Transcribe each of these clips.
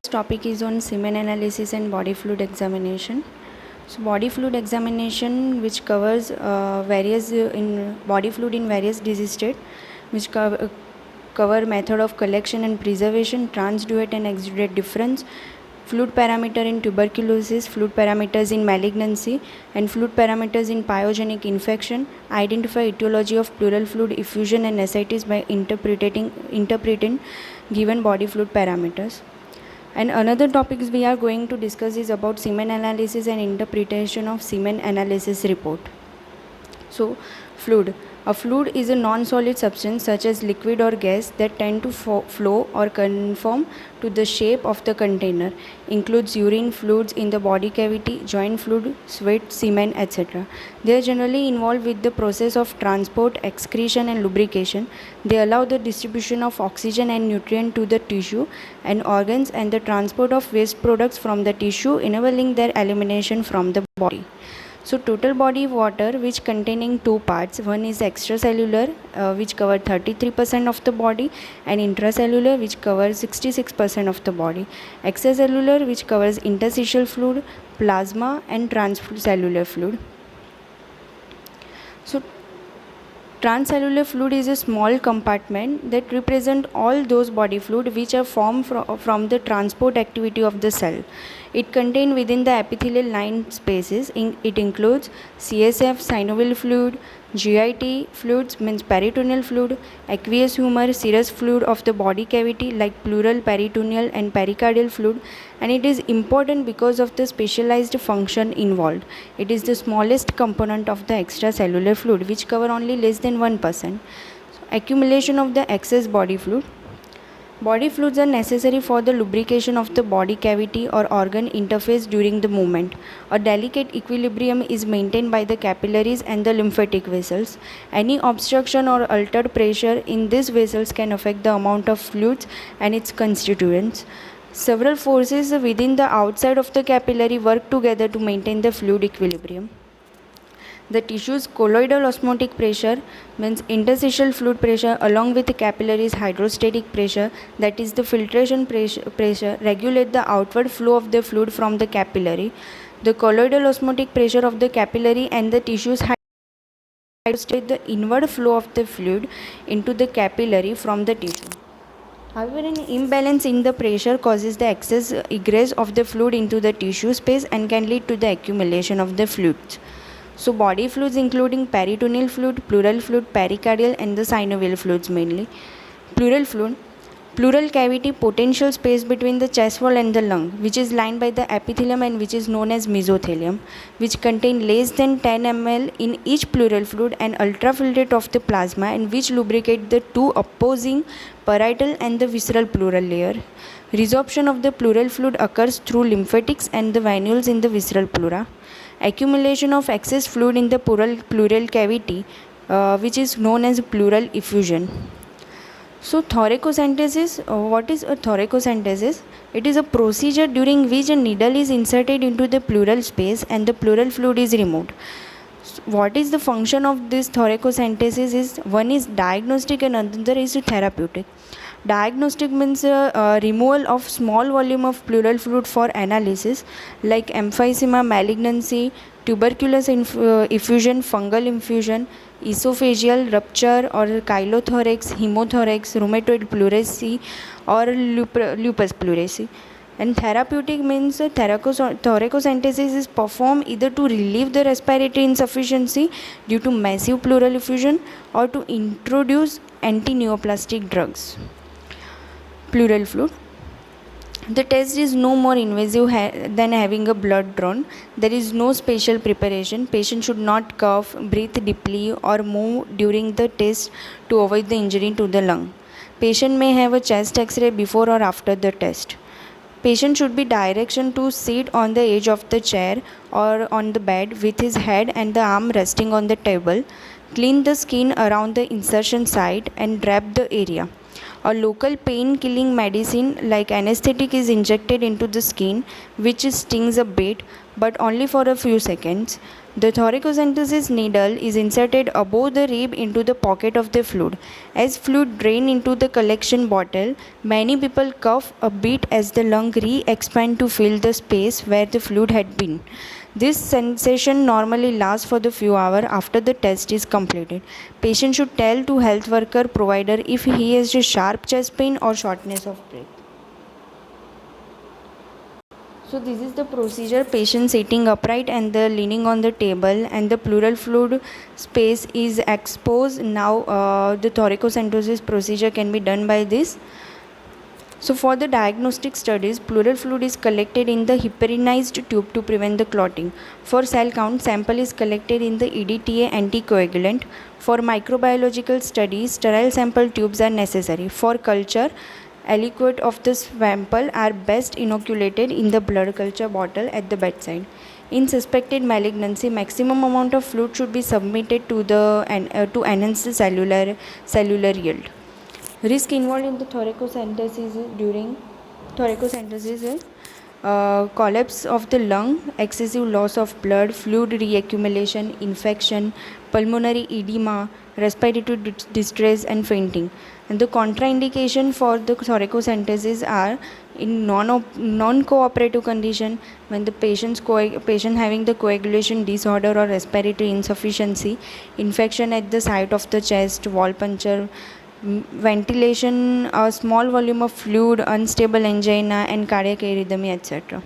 Topic is on semen analysis and body fluid examination. So body fluid examination, which covers various in body fluid in various disease state, which cover method of collection and preservation, transudate and exudate difference, fluid parameter in tuberculosis, fluid parameters in malignancy, and fluid parameters in pyogenic infection. Identify etiology of pleural fluid effusion and ascites by interpreting given body fluid parameters. And another topics we are going to discuss is about semen analysis and interpretation of semen analysis report. So, fluid. A fluid is a non-solid substance such as liquid or gas that tend to flow or conform to the shape of the container. Includes urine, fluids in the body cavity, joint fluid, sweat, semen, etc. They are generally involved with the process of transport, excretion and lubrication. They allow the distribution of oxygen and nutrient to the tissue and organs and the transport of waste products from the tissue, enabling their elimination from the body. So total body water, which containing two parts, one is extracellular, which cover 33% of the body, and intracellular, which covers 66% of the body. Extracellular, which covers interstitial fluid, plasma and transcellular fluid. So transcellular fluid is a small compartment that represent all those body fluid which are formed from the transport activity of the cell. It contains within the epithelial lined spaces. It includes CSF, synovial fluid, GIT fluids means peritoneal fluid, aqueous humor, serous fluid of the body cavity like pleural, peritoneal and pericardial fluid, and it is important because of the specialized function involved. It is the smallest component of the extracellular fluid which cover only less than 1%. So, accumulation of the excess body fluid. Body fluids are necessary for the lubrication of the body cavity or organ interface during the movement. A delicate equilibrium is maintained by the capillaries and the lymphatic vessels. Any obstruction or altered pressure in these vessels can affect the amount of fluids and its constituents. Several forces within the outside of the capillary work together to maintain the fluid equilibrium. The tissue's colloidal osmotic pressure means interstitial fluid pressure along with the capillary's hydrostatic pressure, that is the filtration pressure regulate the outward flow of the fluid from the capillary. The colloidal osmotic pressure of the capillary and the tissue's hydrostate the inward flow of the fluid into the capillary from the tissue. However, an imbalance in the pressure causes the excess egress of the fluid into the tissue space and can lead to the accumulation of the fluids. So body fluids including peritoneal fluid, pleural fluid, pericardial and the synovial fluids mainly. Pleural fluid, pleural cavity, potential space between the chest wall and the lung, which is lined by the epithelium and which is known as mesothelium, which contain less than 10 ml in each pleural fluid and ultrafiltrate of the plasma and which lubricate the two opposing parietal and the visceral pleural layer. Resorption of the pleural fluid occurs through lymphatics and the venules in the visceral pleura. Accumulation of excess fluid in the pleural cavity, which is known as pleural effusion. So thoracocentesis, what is a thoracocentesis? It is a procedure during which a needle is inserted into the pleural space and the pleural fluid is removed. So what is the function of this thoracocentesis is one is diagnostic and another is therapeutic. Diagnostic means removal of small volume of pleural fluid for analysis like emphysema, malignancy, tuberculous effusion, fungal infusion, esophageal rupture or chylothorax, hemothorax, rheumatoid pleurisy or lupus pleurisy. And therapeutic means thoracocentesis is performed either to relieve the respiratory insufficiency due to massive pleural effusion or to introduce anti-neoplastic drugs. Pleural fluid. The test is no more invasive than having a blood drawn. There is no special preparation. Patient should not cough, breathe deeply or move during the test to avoid the injury to the lung. Patient may have a chest x-ray before or after the test. Patient should be direction to sit on the edge of the chair or on the bed with his head and the arm resting on the table. Clean the skin around the insertion site and wrap the area. A local pain-killing medicine like anesthetic is injected into the skin, which stings a bit, but only for a few seconds. The thoracocentesis needle is inserted above the rib into the pocket of the fluid. As fluid drains into the collection bottle, many people cough a bit as the lung re-expand to fill the space where the fluid had been. This sensation normally lasts for the few hours after the test is completed. Patient should tell to health worker provider if he has a sharp chest pain or shortness of breath. So this is the procedure. Patient sitting upright and the leaning on the table, and the pleural fluid space is exposed. Now the thoracocentesis procedure can be done by this. So for the diagnostic studies, pleural fluid is collected in the heparinized tube to prevent the clotting. For cell count, sample is collected in the EDTA anticoagulant. For microbiological studies, sterile sample tubes are necessary. For culture, aliquot of the sample are best inoculated in the blood culture bottle at the bedside. In suspected malignancy, maximum amount of fluid should be submitted to to enhance the cellular yield. Risk involved in the thoracocentesis during thoracocentesis is collapse of the lung, excessive loss of blood, fluid reaccumulation, infection, pulmonary edema, respiratory distress, and fainting. And the contraindication for the thoracocentesis are in non-cooperative condition, when the patient having the coagulation disorder or respiratory insufficiency, infection at the site of the chest, wall puncture, ventilation, a small volume of fluid, unstable angina, and cardiac arrhythmia, etc.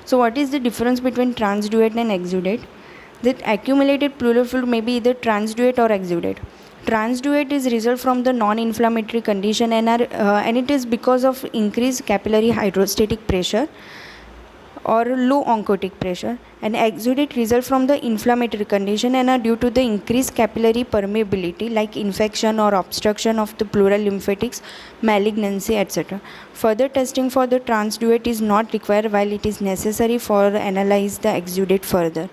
So what is the difference between transudate and exudate? The accumulated pleural fluid may be either transudate or exudate. Transudate is result from the non-inflammatory condition and it is because of increased capillary hydrostatic pressure or low oncotic pressure, and exudate result from the inflammatory condition and are due to the increased capillary permeability like infection or obstruction of the pleural lymphatics, malignancy, etc. Further testing for the transudate is not required while it is necessary for analyze the exudate further.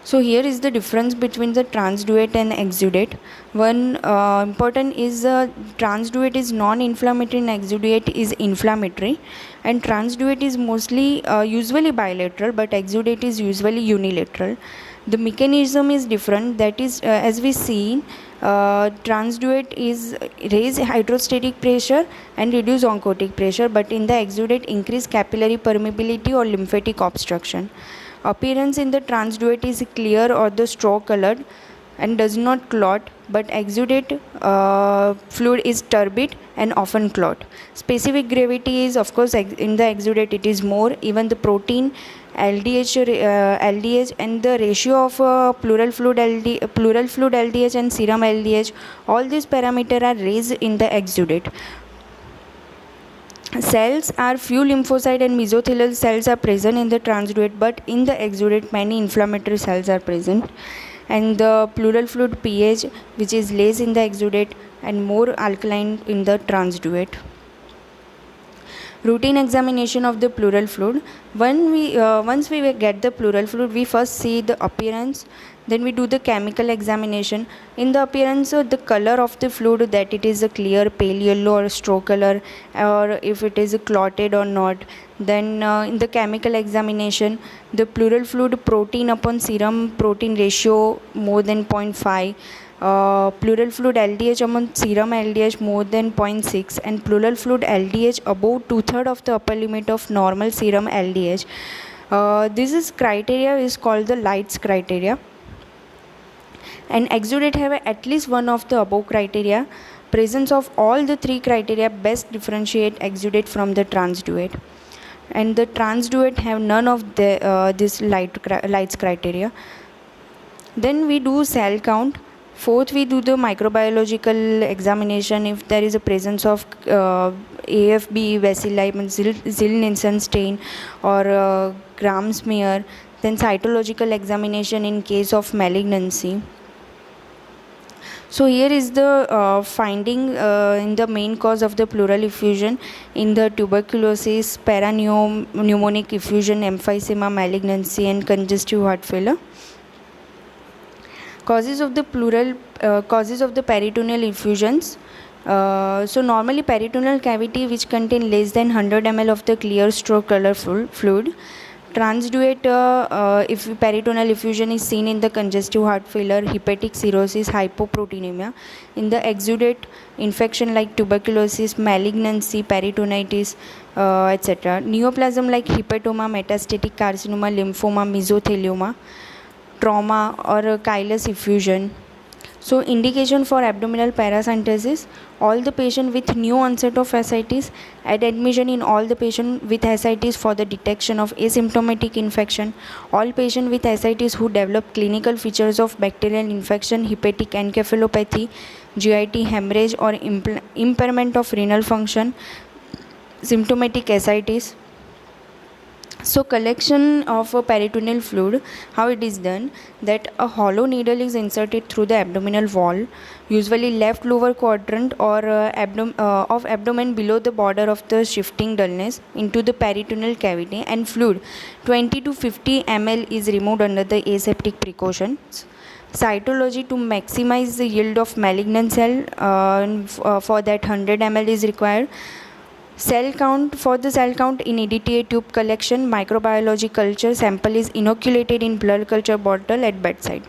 So here is the difference between the transudate and exudate. One important is transudate is non-inflammatory and exudate is inflammatory, and transudate is mostly usually bilateral, but exudate is usually unilateral. The mechanism is different, that is as we see, transudate is raise hydrostatic pressure and reduce oncotic pressure, but in the exudate increase capillary permeability or lymphatic obstruction. Appearance in the transudate is clear or the straw colored and does not clot, but exudate fluid is turbid and often clot. Specific gravity is, of course, in the exudate it is more. Even the protein LDH and the ratio of pleural fluid LDH and serum LDH, all these parameters are raised in the exudate. Cells are few lymphocyte and mesothelial cells are present in the transudate, but in the exudate many inflammatory cells are present, and the pleural fluid pH, which is less in the exudate and more alkaline in the transudate. Routine examination of the pleural fluid. Once we get the pleural fluid, we first see the appearance, then we do the chemical examination. In the appearance, the color of the fluid, that it is a clear pale yellow or straw color, or if it is clotted or not. Then in the chemical examination, the pleural fluid protein upon serum protein ratio more than 0.5, pleural fluid LDH among serum LDH more than 0.6, and pleural fluid LDH above 2/3 of the upper limit of normal serum LDH. This criteria is called the Lights criteria. And exudate have at least one of the above criteria. Presence of all the three criteria best differentiate exudate from the transudate, and the transudate have none of this Lights criteria. Then we do cell count. Fourth, we do the microbiological examination if there is a presence of AFB bacilli, Ziel-Nielsen stain, or Gram smear. Then cytological examination in case of malignancy. So here is the finding in the main cause of the pleural effusion in the tuberculosis, pneumonia effusion, emphysema, malignancy, and congestive heart failure. Causes of the peritoneal effusions. So normally peritoneal cavity which contain less than 100 ml of the clear straw color fluid. Transduate if peritoneal effusion is seen in the congestive heart failure, hepatic cirrhosis, hypoproteinemia. In the exudate infection like tuberculosis, malignancy, peritonitis, etc. Neoplasm like hepatoma, metastatic carcinoma, lymphoma, mesothelioma, trauma or chylous effusion. So indication for abdominal paracentesis, all the patient with new onset of ascites, at admission in all the patient with ascites for the detection of asymptomatic infection, all patient with ascites who develop clinical features of bacterial infection, hepatic encephalopathy, GIT, hemorrhage or impairment of renal function, symptomatic ascites. So collection of a peritoneal fluid, how it is done, that a hollow needle is inserted through the abdominal wall, usually left lower quadrant or of abdomen below the border of the shifting dullness into the peritoneal cavity, and fluid 20 to 50 ml is removed under the aseptic precautions. Cytology to maximize the yield of malignant cell, for that 100 ml is required. Cell count, for the cell count in EDTA tube collection, microbiology culture sample is inoculated in blood culture bottle at bedside.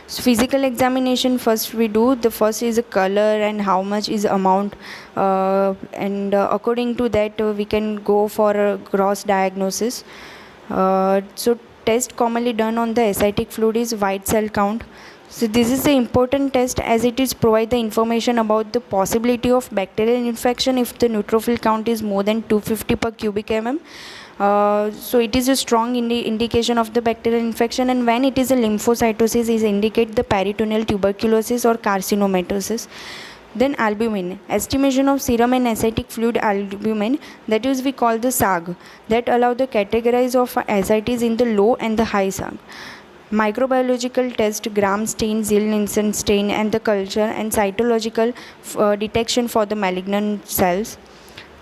So physical examination first we do, the first is a color and how much is amount, and according to that we can go for a gross diagnosis. So test commonly done on the ascitic fluid is white cell count. So this is the important test as it is provide the information about the possibility of bacterial infection if the neutrophil count is more than 250 per cubic mm. So it is a strong indication of the bacterial infection, and when it is a lymphocytosis is indicate the peritoneal tuberculosis or carcinomatosis. Then albumin, estimation of serum and ascitic fluid albumin, that is we call the SAG, that allow the categorize of ascites in the low and the high SAG. Microbiological test, Gram stain, Ziehl-Neelsen stain, and the culture and cytological detection for the malignant cells.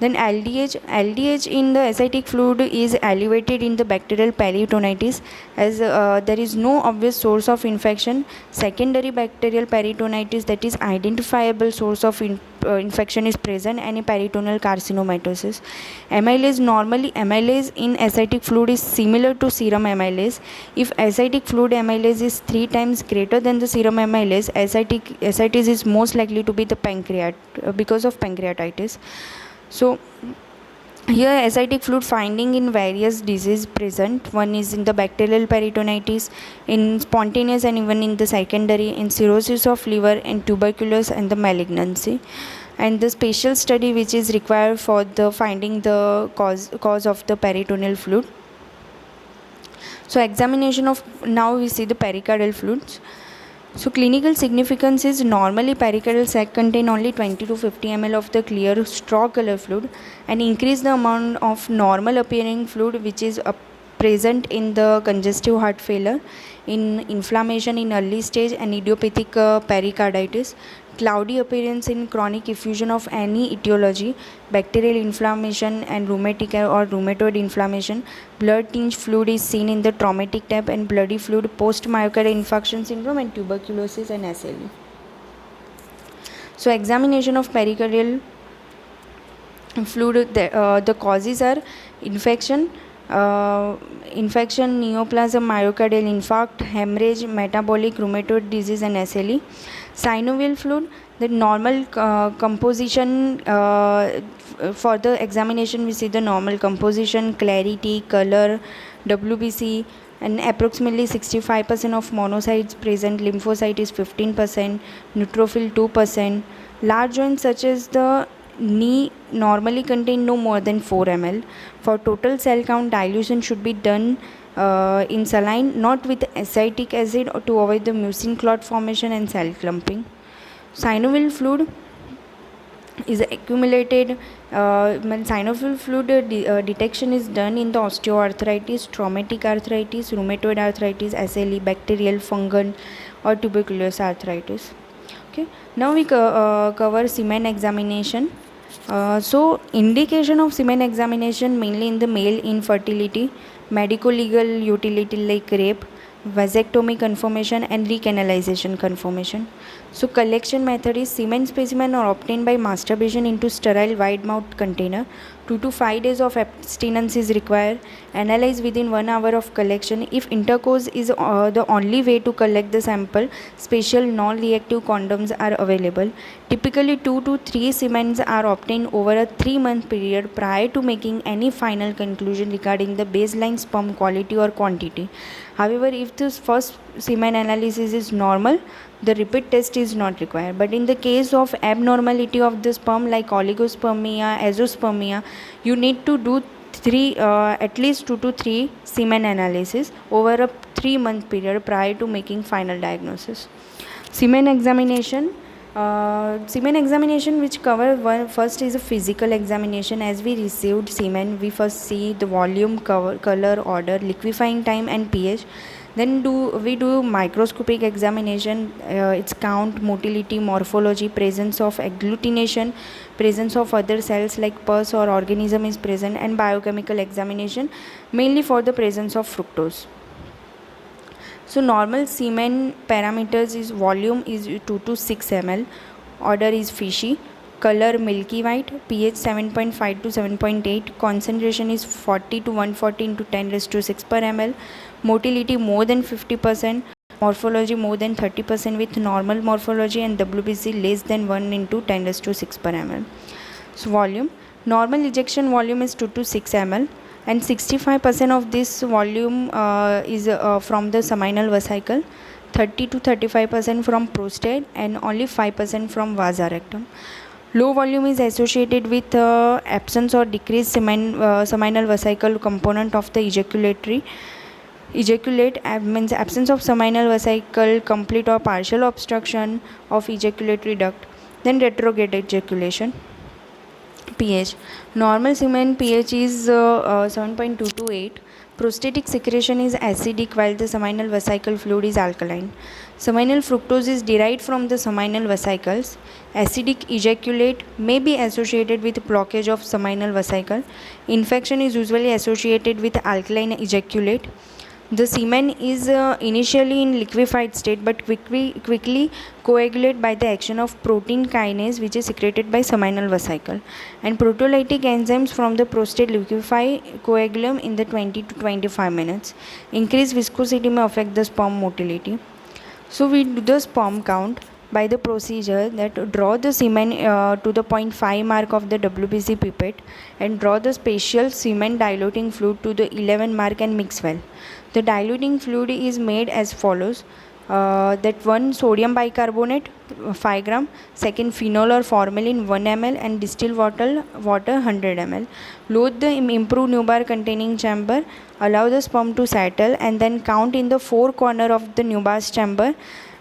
Then LDH in the ascitic fluid is elevated in the bacterial peritonitis as there is no obvious source of infection. Secondary bacterial peritonitis, that is identifiable source of infection is present, and a peritoneal carcinomatosis. Amylase, normally amylase in ascitic fluid is similar to serum amylase. If ascitic fluid amylase is 3 times greater than the serum amylase, ascites is most likely to be the because of pancreatitis. So here ascitic fluid finding in various diseases present. One is in the bacterial peritonitis, in spontaneous and even in the secondary, in cirrhosis of liver, and tuberculosis and the malignancy. And the special study which is required for the finding the cause of the peritoneal fluid. So examination of, now we see the pericardial fluids. So clinical significance is normally pericardial sac contain only 20 to 50 ml of the clear straw color fluid, and increase the amount of normal appearing fluid which is present in the congestive heart failure, in inflammation in early stage and idiopathic pericarditis, cloudy appearance in chronic effusion of any etiology, bacterial inflammation and rheumatic or rheumatoid inflammation, blood tinged fluid is seen in the traumatic type, and bloody fluid post myocardial infarction syndrome and tuberculosis and SLE. So examination of pericardial fluid, the causes are infection, neoplasm, myocardial infarct, hemorrhage, metabolic, rheumatoid disease and SLE. Synovial fluid, the normal composition, for the examination we see the normal composition, clarity, color, WBC, and approximately 65% of monocytes present, lymphocyte is 15%, neutrophil 2%. Large joints such as the knee normally contain no more than 4 ml. For total cell count, dilution should be done in saline, not with acetic acid, or to avoid the mucin clot formation and cell clumping. Synovial fluid is accumulated. When synovial fluid detection is done in the osteoarthritis, traumatic arthritis, rheumatoid arthritis, SLE, bacterial, fungal, or tuberculous arthritis. Okay. Now we cover semen examination. So indication of semen examination mainly in the male infertility, medico-legal utility like rape, vasectomy conformation, and recanalization conformation. So collection method is semen specimen are obtained by masturbation into sterile wide mouth container. 2 to 5 days of abstinence is required. Analyze within 1 hour of collection. If intercourse is the only way to collect the sample, special non-reactive condoms are available. Typically 2 to 3 semens are obtained over a 3-month period prior to making any final conclusion regarding the baseline sperm quality or quantity. However, if this first semen analysis is normal, the repeat test is not required. But in the case of abnormality of the sperm like oligospermia, azoospermia, you need to do at least 2 to 3 semen analysis over a 3-month period prior to making final diagnosis. Semen examination. Semen examination which cover first is a physical examination. As we received semen, we first see the volume, color, odor, liquefying time and pH. Then we do microscopic examination. Its count, motility, morphology, presence of agglutination, presence of other cells like pus or organism is present, and biochemical examination mainly for the presence of fructose. So normal semen parameters is volume is 2 to 6 ml, odor is fishy, color milky white, pH 7.5 to 7.8, concentration is 40 to 140 into 10⁻⁶ per ml, motility more than 50%, morphology more than 30% with normal morphology, and WBC less than 1 into 10⁻⁶ per ml. So volume, normal ejection volume is 2 to 6 ml, and 65% of this volume is from the seminal vesicle, 30 to 35% from prostate, and only 5% from vasa rectum. Low volume is associated with absence or decreased seminal vesicle component of the ejaculate means absence of seminal vesicle, complete or partial obstruction of ejaculatory duct. Then retrograde ejaculation. pH, normal semen pH is 7.2 to 8. Prostatic secretion is acidic while the seminal vesicle fluid is alkaline. Seminal fructose is derived from the seminal vesicles. Acidic ejaculate may be associated with blockage of seminal vesicle. Infection is usually associated with alkaline ejaculate. The semen is initially in liquefied state but quickly coagulate by the action of protein kinase, which is secreted by seminal vesicle, and proteolytic enzymes from the prostate liquefy coagulum in the 20 to 25 minutes. Increased viscosity may affect the sperm motility. So we do the sperm count by the procedure that draw the semen to the 0.5 mark of the WBC pipette and draw the spatial semen diluting fluid to the 11 mark and mix well. The diluting fluid is made as follows: that 1 sodium bicarbonate 5 gram, second phenol or formalin 1 ml, and distilled water 100 ml. Load the improved nubar containing chamber, allow the sperm to settle, and then count in the 4 corner of the nubar's chamber.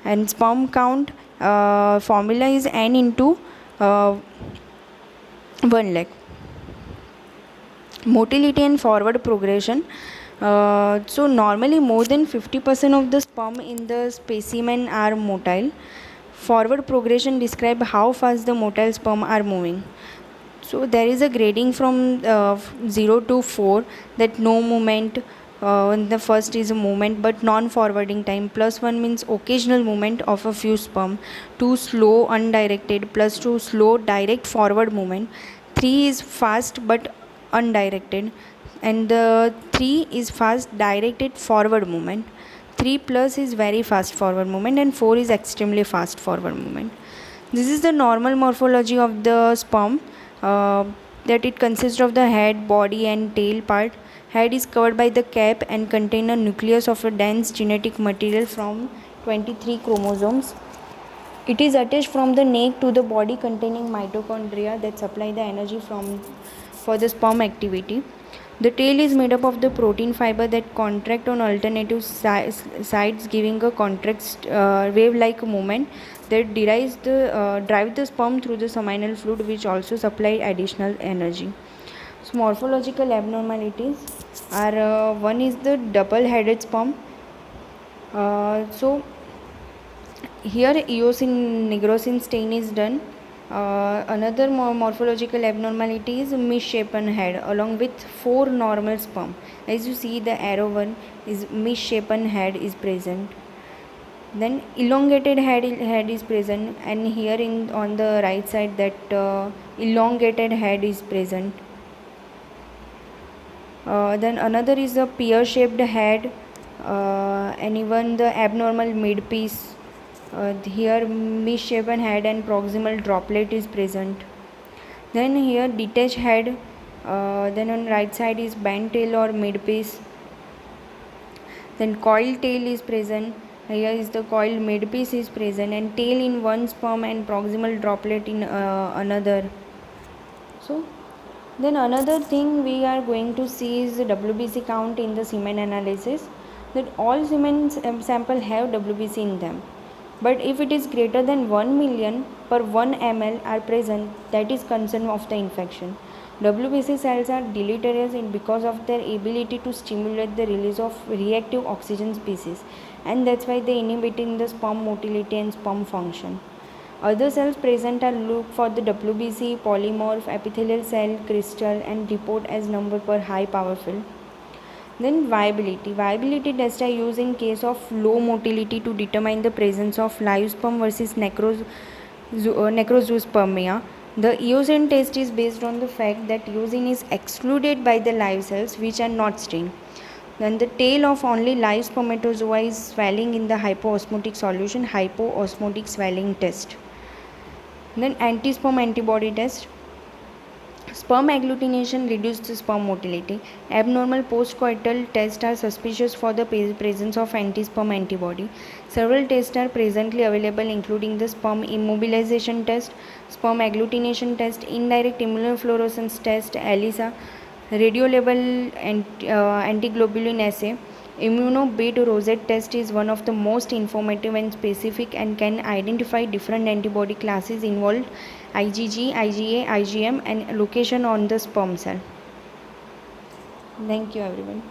And sperm count formula is n into 1 lakh. Motility and forward progression. So normally more than 50% of the sperm in the specimen are motile. Forward progression describe how fast the motile sperm are moving. So there is a grading from 0 to 4, that no movement. The first is a movement but non-forwarding time. +1 means occasional movement of a few sperm. 2 slow undirected. +2 slow direct forward movement. 3 is fast but undirected, and the 3 is fast directed forward movement. 3 plus is very fast forward movement, and 4 is extremely fast forward movement. This is the normal morphology of the sperm, that it consists of the head, body and tail part. Head is covered by the cap and contain a nucleus of a dense genetic material from 23 chromosomes. It is attached from the neck to the body containing mitochondria that supply the energy for the sperm activity. The tail is made up of the protein fiber that contract on alternative sides, giving a contract wave-like movement that drive the sperm through the seminal fluid, which also supply additional energy. So morphological abnormalities are one is the double-headed sperm. So here eosin nigrosin stain is done. Another morphological abnormality is misshapen head along with 4 normal sperm. As you see, the arrow one is misshapen head is present. Then elongated head is present, and here on the right side that elongated head is present. Then another is the pear shaped head, and even the abnormal mid piece. Here misshapen head and proximal droplet is present. Then here detached head, then on right side is bent tail or mid piece. Then coiled tail is present. Here is the coiled mid piece is present, and tail in one sperm and proximal droplet in another. So then another thing we are going to see is the WBC count in the semen analysis, that all semen sample have WBC in them. But if it is greater than 1 million per 1 ml are present, that is concern of the infection. WBC cells are deleterious because of their ability to stimulate the release of reactive oxygen species, and that's why they inhibit in the sperm motility and sperm function. Other cells present are look for the WBC, polymorph, epithelial cell, crystal, and report as number per high powerful. Then viability. Viability tests are used in case of low motility to determine the presence of live sperm versus necrozoospermia. The eosin test is based on the fact that eosin is excluded by the live cells which are not stained. Then the tail of only live spermatozoa is swelling in the hypoosmotic solution, hypoosmotic swelling test. Then anti-sperm antibody test. Sperm agglutination reduces sperm motility. Abnormal postcoital tests are suspicious for the presence of anti-sperm antibody. Several tests are presently available, including the sperm immobilization test, sperm agglutination test, indirect immunofluorescence test, ELISA, radiolabel antiglobulin assay. Immunobeat rosette test is one of the most informative and specific and can identify different antibody classes involved, IgG, IgA, IgM, and location on the sperm cell. Thank you everyone.